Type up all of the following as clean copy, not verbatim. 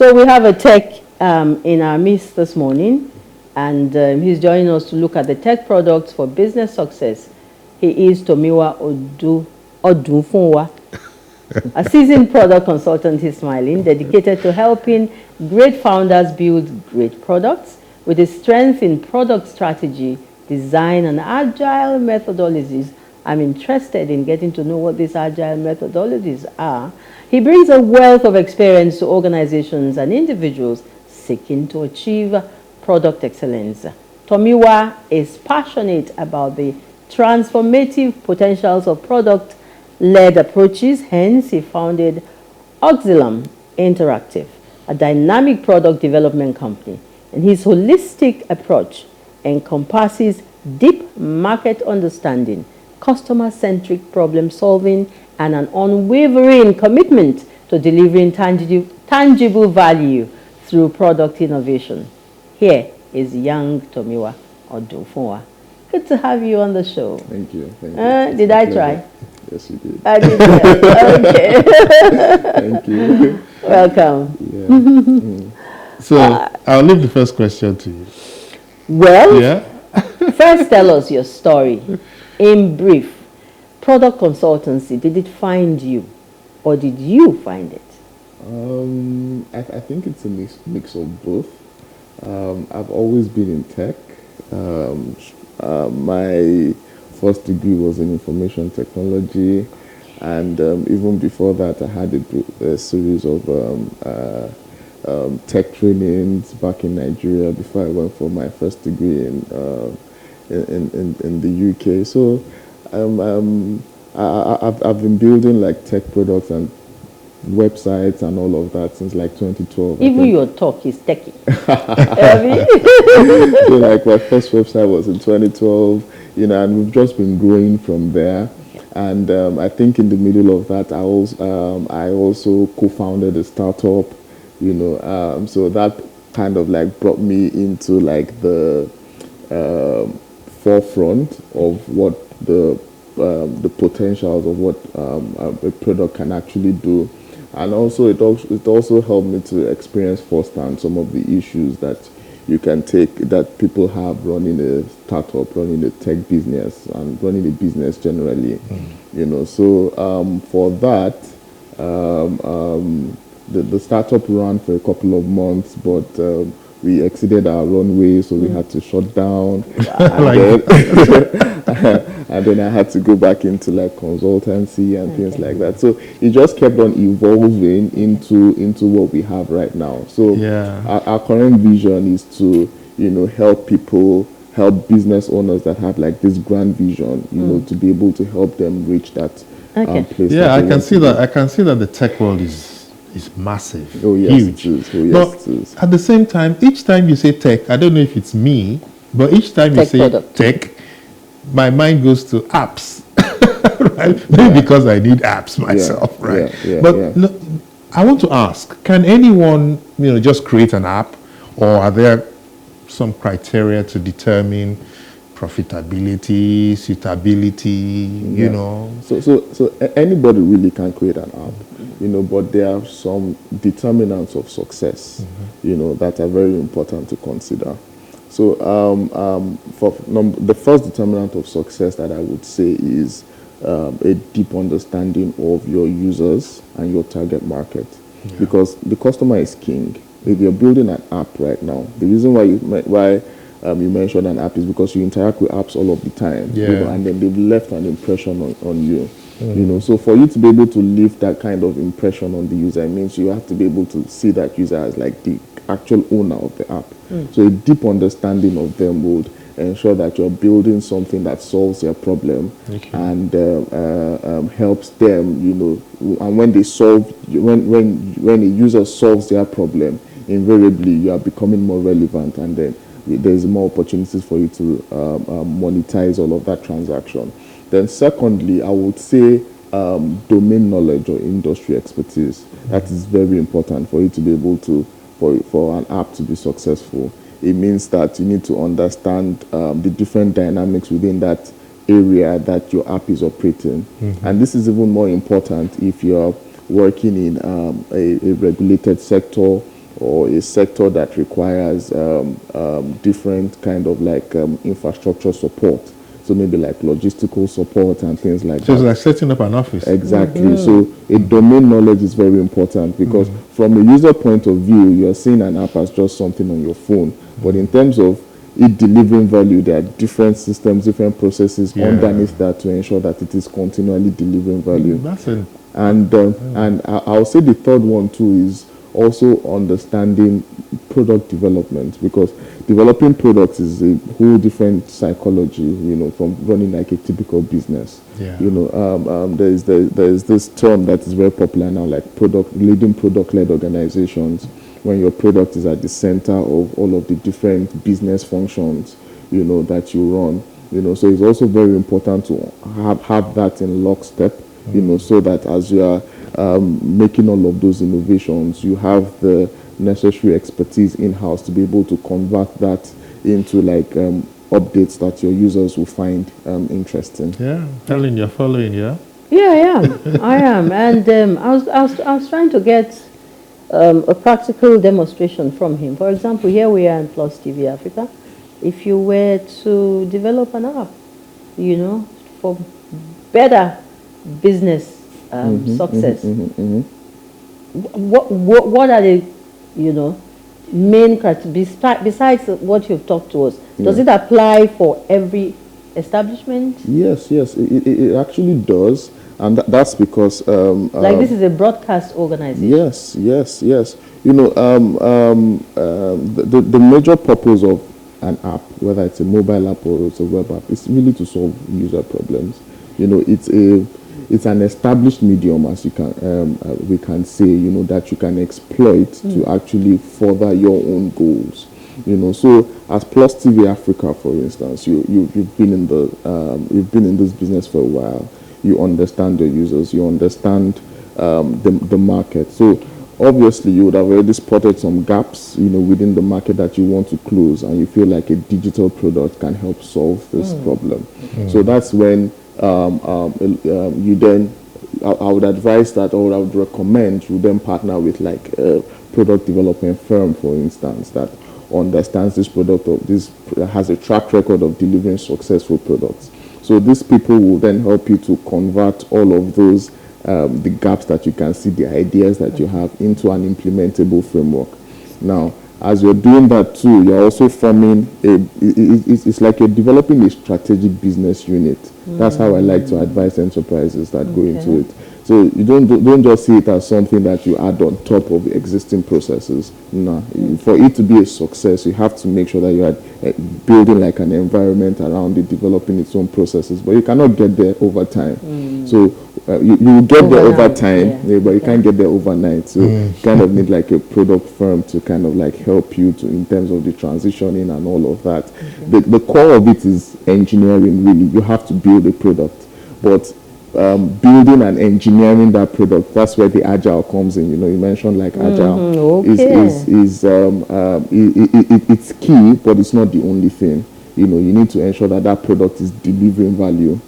So we have a tech in our midst this morning, and he's joining us to look at the tech products for business success. He is Tomiwa Odufuwa, a seasoned product consultant. He's smiling, dedicated to helping great founders build great products with his strength in product strategy, design, and agile methodologies. I'm interested in getting to know what these agile methodologies are. He brings a wealth of experience to organizations and individuals seeking to achieve product excellence. Tomiwa is passionate about the transformative potentials of product-led approaches. Hence, he founded Auxilium Interactive, a dynamic product development company. And his holistic approach encompasses deep market understanding, customer-centric problem solving, and an unwavering commitment to delivering tangible value through product innovation. Here is young Tomiwa Odufuwa. Good to have you on the show. Thank you. Thank you. Did I try? Yes, you did. I did. Okay. Thank you. Welcome. Yeah. So I'll leave the first question to you. Well, Yeah. first tell us your story. In brief, product consultancy, did it find you or did you find it? I think it's a mix of both. I've always been in tech. My first degree was in information technology, and even before that, I had a series of tech trainings back in Nigeria before I went for my first degree in the UK. So I've been building like tech products and websites and all of that since like 2012. Even your talk is techy. So like my first website was in 2012, and we've just been growing from there. And I think in the middle of that, I also co-founded a startup, so that kind of like brought me into like the forefront of what the potentials of what a product can actually do. And also it also helped me to experience firsthand some of the issues that you can take, that people have running a startup, running a tech business, and running a business generally. So for that, the startup ran for a couple of months, but we exceeded our runway, so we had to shut down. And then I had to go back into like consultancy and things like that. So it just kept on evolving into what we have right now. So our current vision is to, help people, help business owners that have like this grand vision, to be able to help them reach that place. Yeah, I can see that. I can see that the tech world is massive. Oh yes, huge. It is. Oh yes, it is. At the same time, each time you say tech, I don't know if it's me, but each time you say tech, my mind goes to apps, right? Maybe because I need apps myself, right? But I want to ask: can anyone, just create an app, or are there some criteria to determine profitability, suitability? So anybody really can create an app, but there are some determinants of success, that are very important to consider. So the first determinant of success that I would say is a deep understanding of your users and your target market, because the customer is king. If you're building an app right now, the reason why you mentioned an app is because you interact with apps all of the time, and then they've left an impression on you. So for you to be able to leave that kind of impression on the user, it means you have to be able to see that user as like the actual owner of the app. So a deep understanding of them would ensure that you're building something that solves their problem and helps them, and when they solve, when a user solves their problem, invariably you are becoming more relevant, and then there's more opportunities for you to monetize all of that transaction. Then secondly, I would say domain knowledge or industry expertise. That is very important for you to be able to, for an app to be successful. It means that you need to understand the different dynamics within that area that your app is operating. And this is even more important if you're working in a regulated sector, or a sector that requires different kind of like infrastructure support. So maybe like logistical support and things like that. So it's like setting up an office. Exactly. So a domain knowledge is very important because from a user point of view, you're seeing an app as just something on your phone. But in terms of it delivering value, there are different systems, different processes underneath that to ensure that it is continually delivering value. That's it. And I'll say the third one too is also understanding product development, because developing products is a whole different psychology, from running like a typical business. Yeah. There's this term that is very popular now, like leading product-led organizations, when your product is at the center of all of the different business functions, that you run. So it's also very important to have that in lockstep, so that as you are making all of those innovations, you have the necessary expertise in-house to be able to convert that into like updates that your users will find interesting. Yeah, Helen, you're following, yeah? Yeah, I am. And I was trying to get a practical demonstration from him. For example, here we are in PlusTvAfrica. If you were to develop an app, for better business success, what are the main criteria besides what you've talked to us? Does it apply for every establishment? Yes, it actually does, and that's because like this is a broadcast organization. Yes. The major purpose of an app, whether it's a mobile app or it's a web app, is really to solve user problems. It's an established medium, as we can say, that you can exploit to actually further your own goals. So as PlusTvAfrica, for instance, you've been in this business for a while. You understand the users, you understand the market. So obviously you would have already spotted some gaps, within the market that you want to close, and you feel like a digital product can help solve this problem. So that's when you then, I would advise that, or I would recommend you then partner with like a product development firm, for instance, that understands this product, or this has a track record of delivering successful products. So these people will then help you to convert all of those, the gaps that you can see, the ideas that you have, into an implementable framework. Now, as you're doing that too, you're also forming it's like you're developing a strategic business unit. That's how I like to advise enterprises that go into it. So you don't just see it as something that you add on top of existing processes. No, for it to be a success, you have to make sure that you are building like an environment around it, developing its own processes. But you cannot get there over time. So you will get there over time, but you can't get there overnight. So you kind of need like a product firm to kind of like help you in terms of the transitioning and all of that. The core of it is engineering, really. You have to build a product, but building and engineering that product, that's where the agile comes in. You mentioned like agile it's key, but it's not the only thing. You need to ensure that product is delivering value.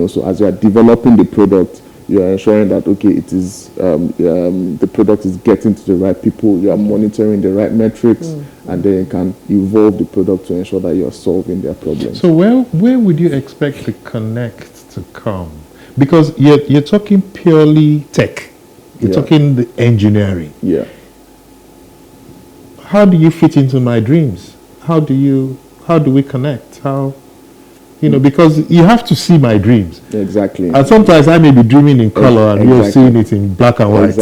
So as you are developing the product, you are ensuring that it is the product is getting to the right people. You are monitoring the right metrics, and then you can evolve the product to ensure that you are solving their problems. So where would you expect the connect to come? Because you're talking purely tech. You're talking the engineering. Yeah. How do you fit into my dreams? How do we connect? Because you have to see my dreams. Exactly. And sometimes I may be dreaming in color and you're seeing it in black and white.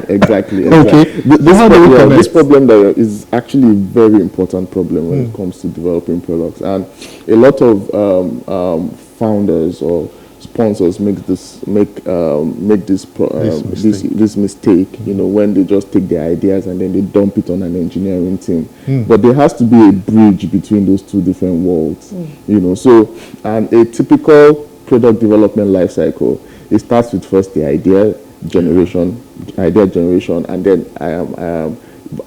Exactly. Okay. This problem that is actually a very important problem when it comes to developing products, and a lot of founders or sponsors make this mistake, when they just take their ideas and then they dump it on an engineering team. But there has to be a bridge between those two different worlds. So a typical product development life cycle, it starts with first the idea generation, and then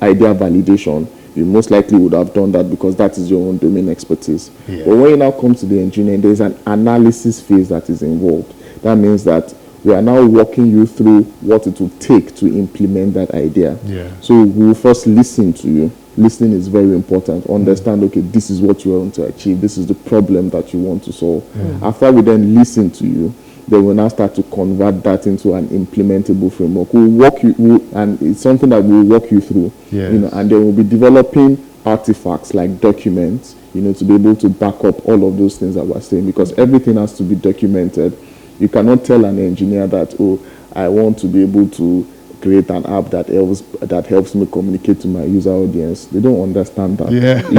idea validation. You most likely would have done that because that is your own domain expertise. But when you now come to the engineering, there's an analysis phase that is involved. That means that We are now walking you through what it will take to implement that idea. Yeah. So we will first listen to you. Listening is very important. Understand, okay, this is what you want to achieve. This is the problem that you want to solve. After we then listen to you, then we'll now start to convert that into an implementable framework. We'll walk you, and it's something that we'll walk you through. Yes. You know, and then we'll be developing artifacts like documents, you know, to be able to back up all of those things that we're saying, because everything has to be documented. You cannot tell an engineer that, oh, I want to be able to create an app that helps me communicate to my user audience. They don't understand that. Yeah. You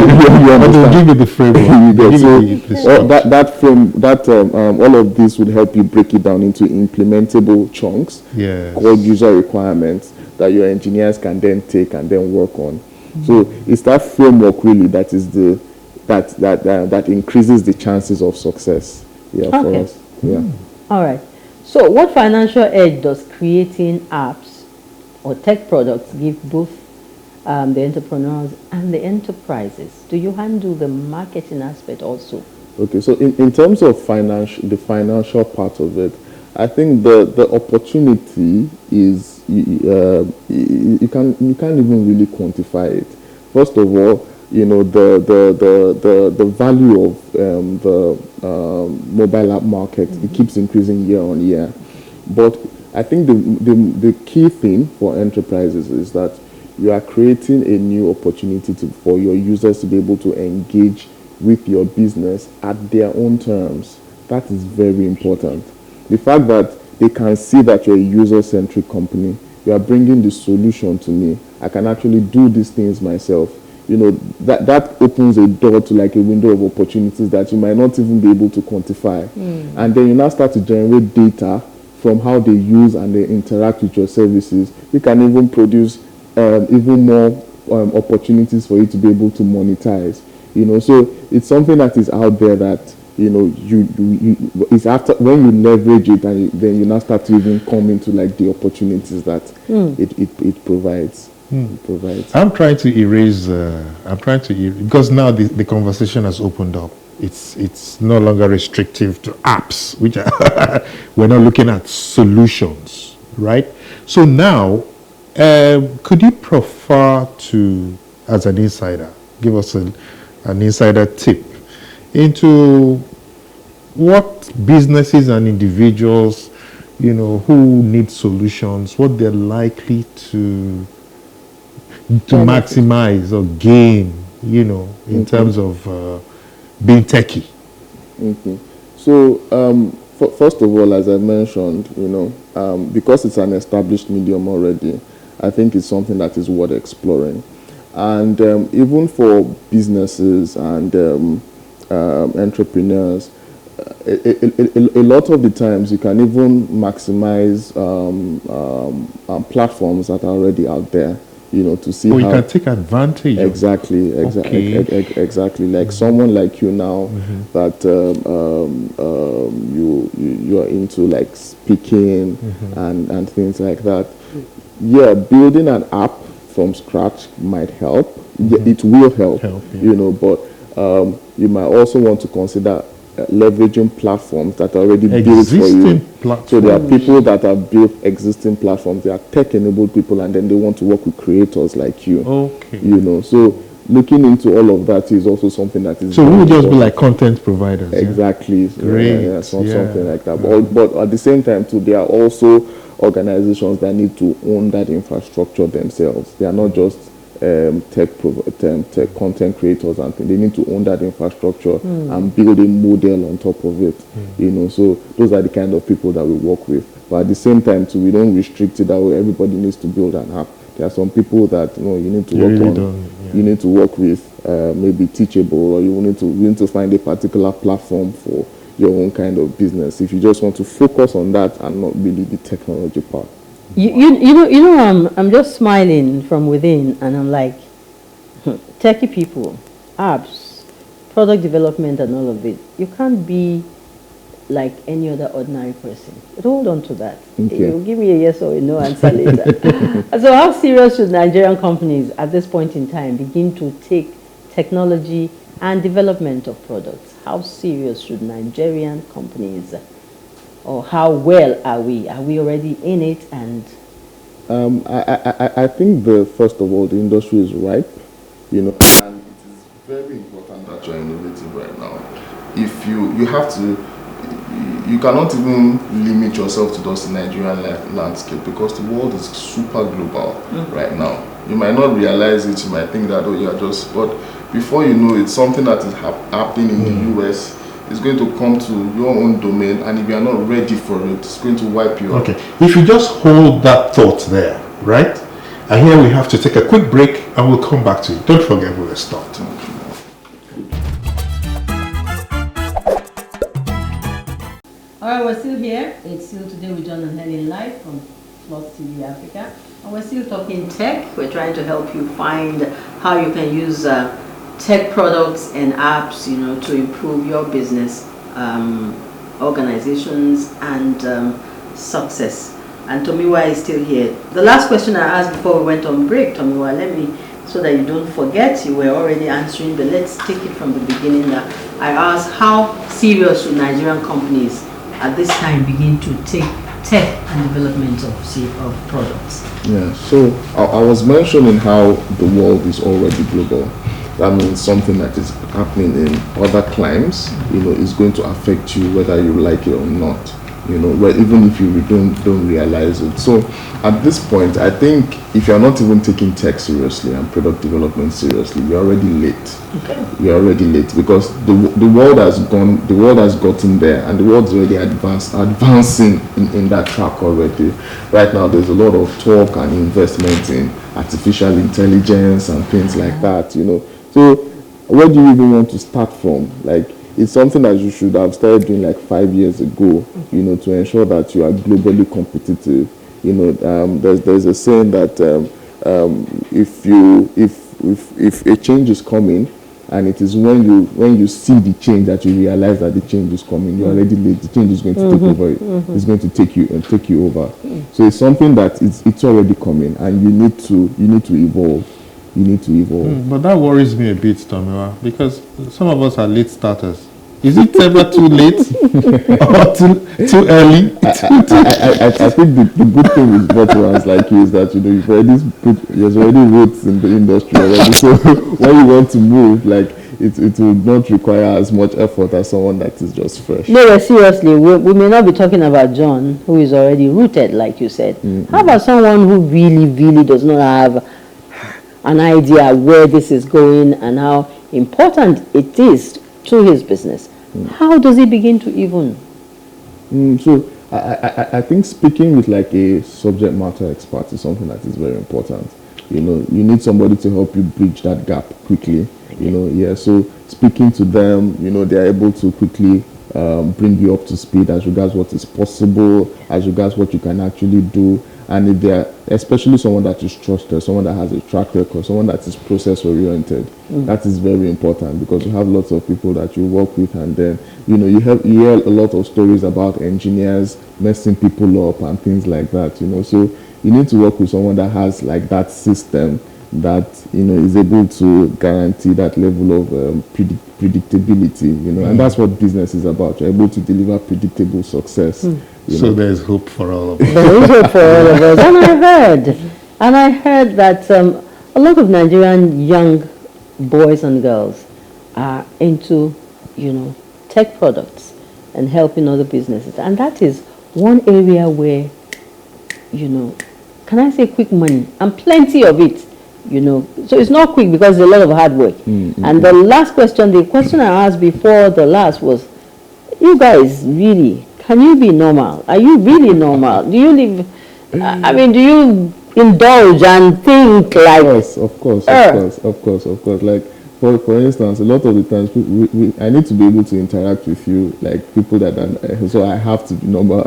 But they'll give you the framework. They'll give you the structure. all of this would help you break it down into implementable chunks called user requirements that your engineers can then take and then work on. So it's that framework really that is that increases the chances of success. Yeah, for us. Yeah. All right. So what financial edge does creating apps or tech products give both the entrepreneurs and the enterprises? Do you handle the marketing aspect also? Okay, so in terms of the financial part of it, I think the opportunity is you can't even really quantify it. First of all, you know, the value of the mobile app market, it keeps increasing year on year. But I think the key thing for enterprises is that you are creating a new opportunity for your users to be able to engage with your business at their own terms. That is very important. The fact that they can see that you're a user-centric company, you are bringing the solution to me. I can actually do these things myself. You know, that opens a door to like a window of opportunities that you might not even be able to quantify. And then you now start to generate data from how they use and they interact with your services. You can even produce even more opportunities for you to be able to monetize. You know, so it's something that is out there that, you know, it's after when you leverage it and then you now start to even come into like the opportunities that it provides. I'm trying to erase. Because now the conversation has opened up. It's no longer restrictive to apps, which we're not looking at solutions, right? So now, could you prefer to, as an insider, give us an insider tip into what businesses and individuals, you know, who need solutions, what they're likely to maximize or gain, you know, in terms of being techie? So, first of all, as I mentioned, you know, because it's an established medium already, I think it's something that is worth exploring. And even for businesses and entrepreneurs, a lot of the times you can even maximize platforms that are already out there, you know, to see how you can take advantage exactly. Like someone like you now that you are into like speaking and things like that. Yeah, building an app from scratch might help. It will help, you know, but you might also want to consider leveraging platforms that are already built for you. So there are people that have built existing platforms. They are tech-enabled people, and then they want to work with creators like you. Okay. You know, so looking into all of that is also something that is. So we would just be like content providers. Exactly. Yeah? Great. Something like that. But at the same time, too, there are also organizations that need to own that infrastructure themselves. They are not just tech content creators and things. They need to own that infrastructure and build a model on top of it. You know, so those are the kind of people that we work with. But at the same time, too, we don't restrict it that way. Everybody needs to build an app. There are some people that, you know, you need to work on. You need to work with maybe Teachable, or you need to find a particular platform for your own kind of business. If you just want to focus on that and not really the technology part. You know, I'm just smiling from within, and I'm like, techie people, apps, product development, and all of it. You can't be like any other ordinary person. But hold on to that. Okay. You give me a yes or a no answer later. So how serious should Nigerian companies at this point in time begin to take technology and development of products? How serious should Nigerian companies or how well are we? Are we already in it? And I think first of all, the industry is ripe, and it is very important that you're innovative right now. If you have to, you cannot even limit yourself to just the Nigerian landscape, because the world is super global right now. You might not realize it, you might think that, but before you know it, something that is happening in the US is going to come to your own domain, and if you are not ready for it, it's going to wipe you out. Okay, if you just hold that thought there, right? And here we have to take a quick break, and we'll come back to you. Don't forget where we start. all right, we're still here. It's still today with John and Helen live from PlusTvAfrica, and we're still talking tech. We're trying to help you find how you can use tech products and apps, to improve your business, organizations, and success. And Tomiwa is still here. The last question I asked before we went on break, Tomiwa, so that you don't forget, you were already answering, but let's take it from the beginning. I asked, how serious should Nigerian companies at this time begin to take tech and development of products? Yeah, so I was mentioning how the world is already global. That means something that is happening in other climes, is going to affect you whether you like it or not, even if you don't realize it. So at this point, I think if you're not even taking tech seriously and product development seriously, you're already late. Okay. You're already late, because the world has gotten there, and the world's already advancing in that track already. Right now, there's a lot of talk and investment in artificial intelligence and things like that, So where do you even want to start from? Like, it's something that you should have started doing like 5 years ago, to ensure that you are globally competitive. There's a saying that if a change is coming, and it is when you see the change that you realize that the change is coming, you're already late. The change is going to take over. It's going to take you over. So it's something that it's already coming, and you need to evolve. You need to evolve. But that worries me a bit, Tomiwa, because some of us are late starters. Is it ever too late or too early? I think the good thing with veterans like you is that you've already roots in the industry already. So when you want to move, like it will not require as much effort as someone that is just fresh. No, seriously, we may not be talking about John, who is already rooted, like you said. How about someone who really, really does not have an idea where this is going and how important it is to his business? How does he begin to even? So I think speaking with like a subject matter expert is something that is very important. You need somebody to help you bridge that gap quickly. So speaking to them, they're able to quickly bring you up to speed as regards what is possible, as regards what you can actually do. And if they're, especially someone that is trusted, someone that has a track record, someone that is process oriented, that is very important, because you have lots of people that you work with, and then you hear a lot of stories about engineers messing people up and things like that. So you need to work with someone that has like that system that is able to guarantee that level of predictability. And that's what business is about. You're able to deliver predictable success. So there's hope for all of us. There is hope for all of us. And I heard that a lot of Nigerian young boys and girls are into, tech products and helping other businesses. And that is one area where, can I say quick money? And plenty of it, So it's not quick because there's a lot of hard work. And the last question, the question I asked before the last was, you guys really, can you be normal? Are you really normal? Do you live, do you indulge and think like... Of course. Like, for instance, a lot of the times, I need to be able to interact with you, like people that are, so I have to be normal.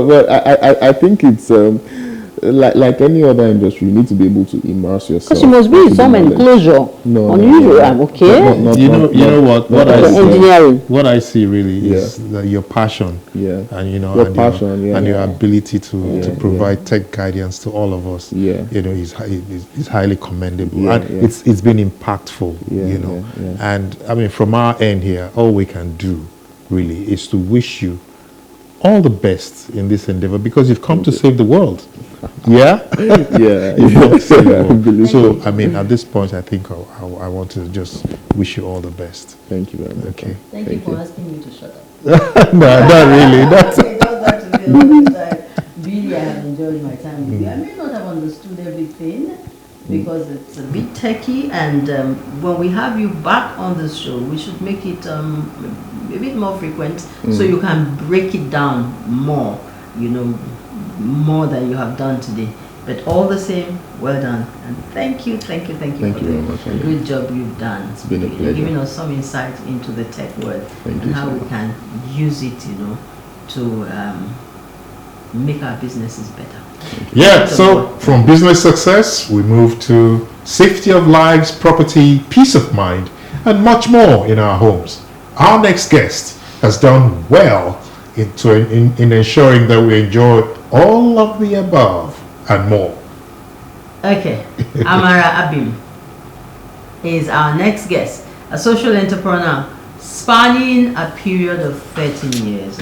But I think it's... like any other industry, you need to be able to immerse yourself. Because you must be some enclosure. Unusual. Okay. What I see, engineering. What I see really is your passion. And your ability to provide tech guidance to all of us. Is highly commendable, and it's been impactful. And from our end here, all we can do really, is to wish you all the best in this endeavor, because you've come to save the world. Yeah? Yeah. You've come to save the world. believe So, I mean, at this point, I think I want to just wish you all the best. Thank you very much. Okay. Thank you for asking me to shut up. No, not really. That's It does that to me all the time. Really, I have enjoyed my time with you. I may not have understood everything because it's a bit techy, and when we have you back on the show, we should make it a bit more frequent so you can break it down more, more than you have done today. But all the same, well done. And thank you for very much. the good job you've done. It's been a pleasure. You're giving us some insight into the tech world and how we can use it, to make our businesses better. Yeah, so from business success, we move to safety of lives, property, peace of mind, and much more in our homes. Our next guest has done well in ensuring that we enjoy all of the above and more. Okay, Amara Abim is our next guest, a social entrepreneur spanning a period of 13 years.